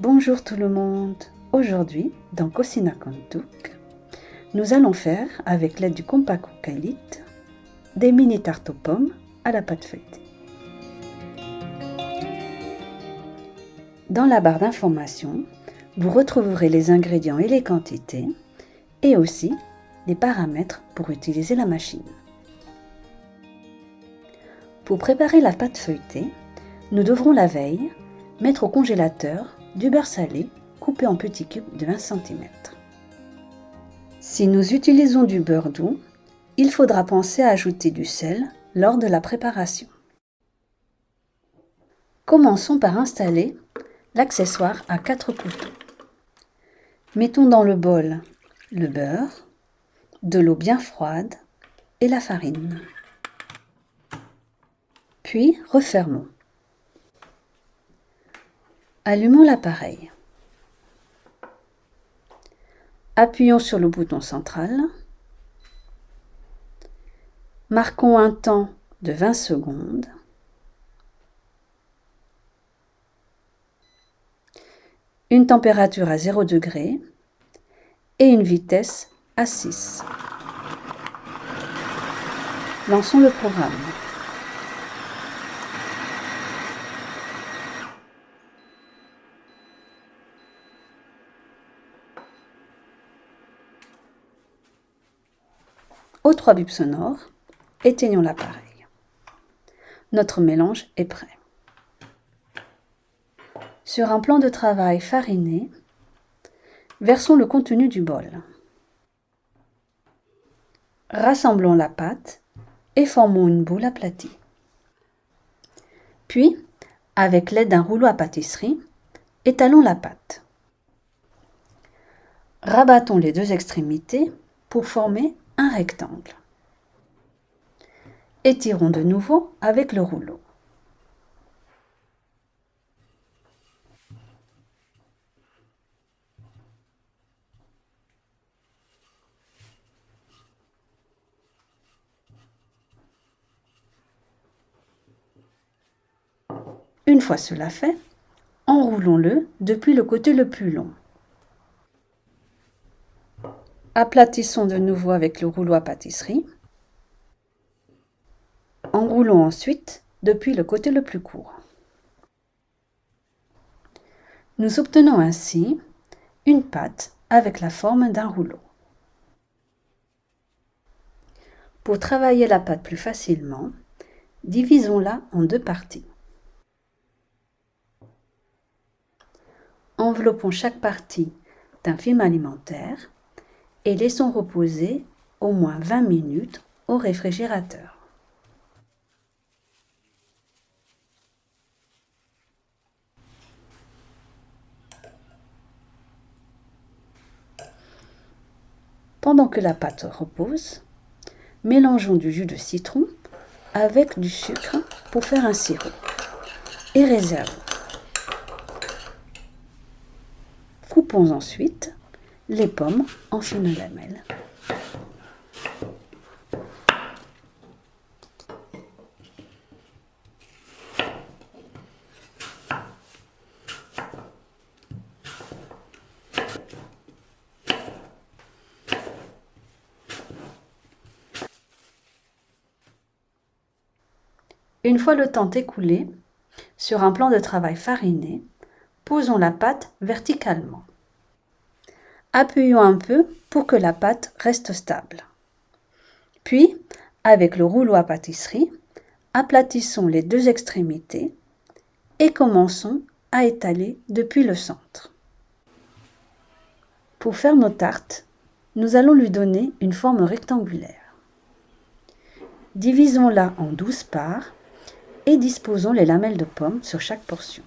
Bonjour tout le monde. Aujourd'hui, dans Cocina con Tuc, nous allons faire, avec l'aide du Compact Cook-Elite, des mini tartes aux pommes à la pâte feuilletée. Dans la barre d'informations, vous retrouverez les ingrédients et les quantités, et aussi les paramètres pour utiliser la machine. Pour préparer la pâte feuilletée, nous devrons la veille mettre au congélateur du beurre salé coupé en petits cubes de 20 cm. Si nous utilisons du beurre doux, il faudra penser à ajouter du sel lors de la préparation. Commençons par installer l'accessoire à 4 couteaux. Mettons dans le bol le beurre, de l'eau bien froide et la farine. Puis refermons. Allumons l'appareil. Appuyons sur le bouton central. Marquons un temps de 20 secondes. Une température à 0 degré et une vitesse à 6. Lançons le programme. Aux 3 bips sonores, éteignons l'appareil. Notre mélange est prêt. Sur un plan de travail fariné, versons le contenu du bol. Rassemblons la pâte et formons une boule aplatie. Puis, avec l'aide d'un rouleau à pâtisserie, étalons la pâte. Rabattons les 2 extrémités pour former un rectangle. Étirons de nouveau avec le rouleau. Une fois cela fait, enroulons-le depuis le côté le plus long. Aplatissons de nouveau avec le rouleau à pâtisserie. Enroulons ensuite depuis le côté le plus court. Nous obtenons ainsi une pâte avec la forme d'un rouleau. Pour travailler la pâte plus facilement, divisons-la en 2 parties. Enveloppons chaque partie d'un film alimentaire et laissons reposer au moins 20 minutes au réfrigérateur. Pendant que la pâte repose, mélangeons du jus de citron avec du sucre pour faire un sirop et réservons. Coupons ensuite les pommes en fines lamelles. Une fois le temps écoulé, sur un plan de travail fariné, posons la pâte verticalement. Appuyons un peu pour que la pâte reste stable. Puis, avec le rouleau à pâtisserie, aplatissons les 2 extrémités et commençons à étaler depuis le centre. Pour faire nos tartes, nous allons lui donner une forme rectangulaire. Divisons-la en 12 parts et disposons les lamelles de pommes sur chaque portion.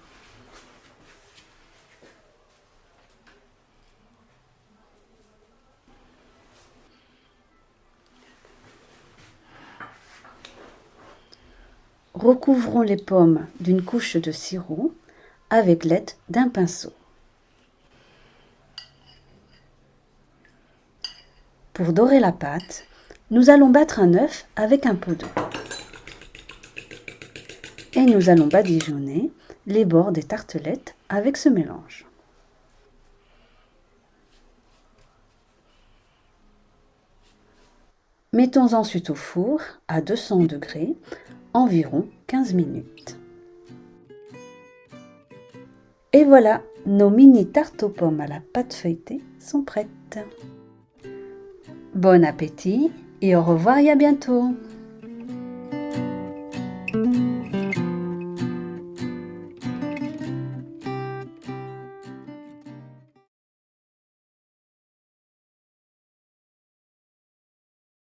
Recouvrons les pommes d'une couche de sirop avec l'aide d'un pinceau. Pour dorer la pâte, nous allons battre un œuf avec un pot d'eau. Et nous allons badigeonner les bords des tartelettes avec ce mélange. Mettons ensuite au four à 200 degrés, environ 15 minutes. Et voilà, nos mini tartes aux pommes à la pâte feuilletée sont prêtes. Bon appétit et au revoir et à bientôt!